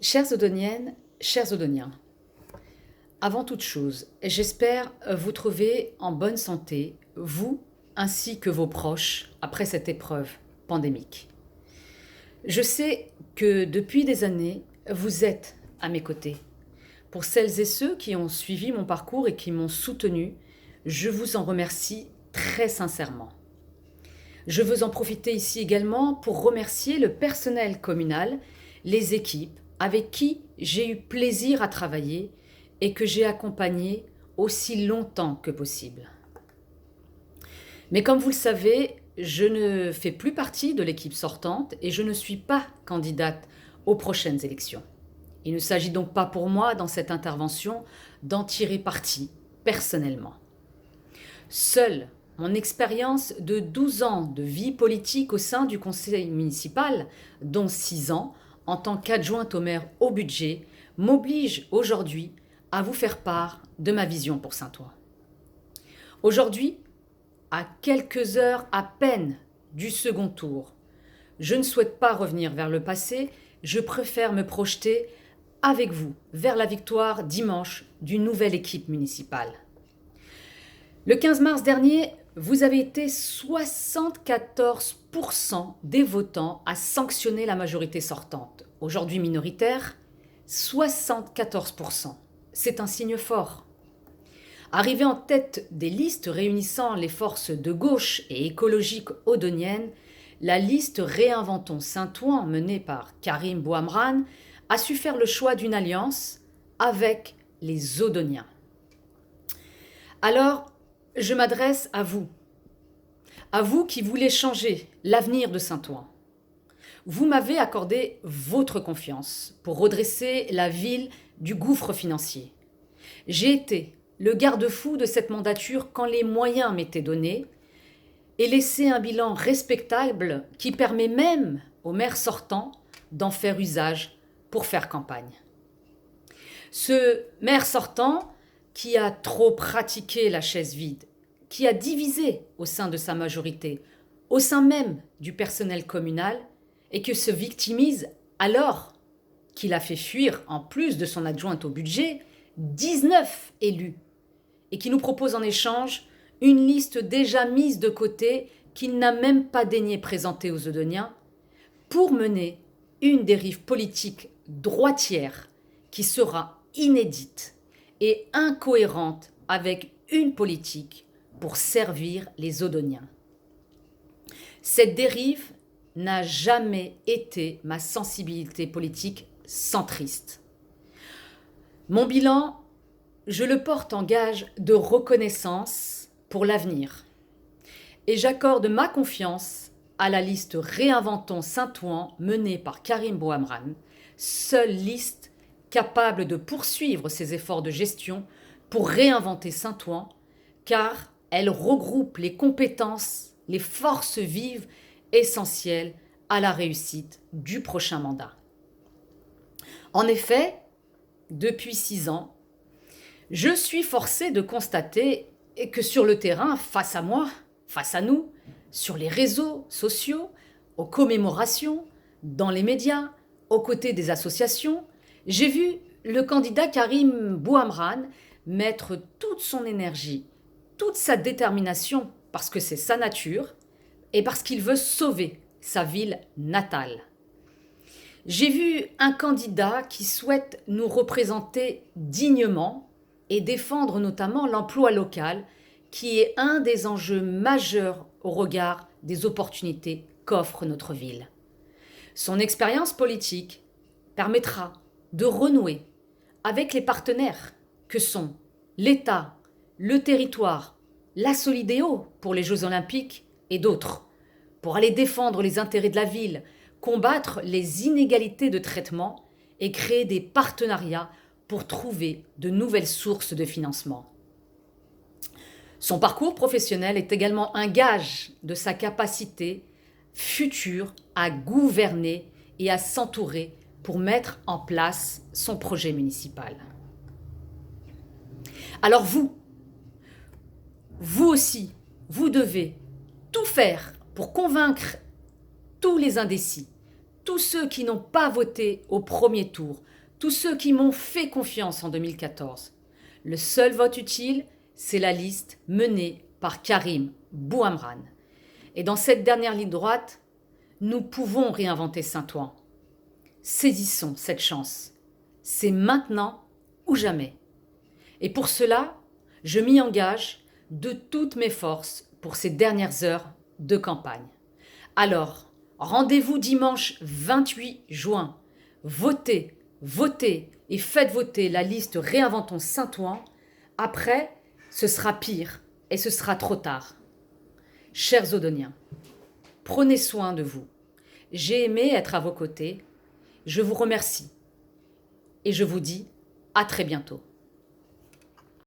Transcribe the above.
Chères Odoniennes, chers Odoniens, avant toute chose, j'espère vous trouver en bonne santé, vous ainsi que vos proches, après cette épreuve pandémique. Je sais que depuis des années, vous êtes à mes côtés. Pour celles et ceux qui ont suivi mon parcours et qui m'ont soutenu, je vous en remercie très sincèrement. Je veux en profiter ici également pour remercier le personnel communal, les équipes avec qui j'ai eu plaisir à travailler et que j'ai accompagné aussi longtemps que possible. Mais comme vous le savez, je ne fais plus partie de l'équipe sortante et je ne suis pas candidate aux prochaines élections. Il ne s'agit donc pas pour moi, dans cette intervention, d'en tirer parti personnellement. Seule mon expérience de 12 ans de vie politique au sein du conseil municipal, dont 6 ans en tant qu'adjointe au maire au budget, m'oblige aujourd'hui à vous faire part de ma vision pour Saint-Ouen. Aujourd'hui, à quelques heures à peine du second tour, je ne souhaite pas revenir vers le passé, je préfère me projeter avec vous vers la victoire dimanche d'une nouvelle équipe municipale. Le 15 mars dernier, vous avez été 74% des votants à sanctionner la majorité sortante. Aujourd'hui minoritaire, 74%. C'est un signe fort. Arrivé en tête des listes réunissant les forces de gauche et écologiques odoniennes, la liste Réinventons Saint-Ouen, menée par Karim Bouamrane, a su faire le choix d'une alliance avec les Odoniens. Alors, je m'adresse à vous qui voulez changer l'avenir de Saint-Ouen. Vous m'avez accordé votre confiance pour redresser la ville du gouffre financier. J'ai été le garde-fou de cette mandature quand les moyens m'étaient donnés et laissé un bilan respectable qui permet même au maire sortant d'en faire usage pour faire campagne. Ce maire sortant qui a trop pratiqué la chaise vide, qui a divisé au sein de sa majorité, au sein même du personnel communal, et que se victimise alors qu'il a fait fuir, en plus de son adjointe au budget, 19 élus, et qui nous propose en échange une liste déjà mise de côté qu'il n'a même pas daigné présenter aux Odoniens, pour mener une dérive politique droitière qui sera inédite et incohérente avec une politique pour servir les Odoniens. Cette dérive n'a jamais été ma sensibilité politique centriste. Mon bilan, je le porte en gage de reconnaissance pour l'avenir. Et j'accorde ma confiance à la liste Réinventons Saint-Ouen menée par Karim Bouamrane, seule liste capable de poursuivre ses efforts de gestion pour réinventer Saint-Ouen, car elle regroupe les compétences, les forces vives essentielles à la réussite du prochain mandat. En effet, depuis 6 ans, je suis forcée de constater que sur le terrain, face à moi, face à nous, sur les réseaux sociaux, aux commémorations, dans les médias, aux côtés des associations, j'ai vu le candidat Karim Bouamrane mettre toute son énergie, toute sa détermination, parce que c'est sa nature, et parce qu'il veut sauver sa ville natale. J'ai vu un candidat qui souhaite nous représenter dignement et défendre notamment l'emploi local, qui est un des enjeux majeurs au regard des opportunités qu'offre notre ville. Son expérience politique permettra de renouer avec les partenaires que sont l'État, le territoire, la Solidéo pour les Jeux Olympiques et d'autres, pour aller défendre les intérêts de la ville, combattre les inégalités de traitement et créer des partenariats pour trouver de nouvelles sources de financement. Son parcours professionnel est également un gage de sa capacité future à gouverner et à s'entourer pour mettre en place son projet municipal. Alors vous aussi, vous devez tout faire pour convaincre tous les indécis, tous ceux qui n'ont pas voté au premier tour, tous ceux qui m'ont fait confiance en 2014. Le seul vote utile, c'est la liste menée par Karim Bouhamrane. Et dans cette dernière ligne droite, nous pouvons réinventer Saint-Ouen. Saisissons cette chance. C'est maintenant ou jamais. Et pour cela, je m'y engage de toutes mes forces pour ces dernières heures de campagne. Alors, rendez-vous dimanche 28 juin. Votez, votez et faites voter la liste Réinventons Saint-Ouen. Après, ce sera pire et ce sera trop tard. Chers Audoniens, prenez soin de vous. J'ai aimé être à vos côtés. Je vous remercie et je vous dis à très bientôt.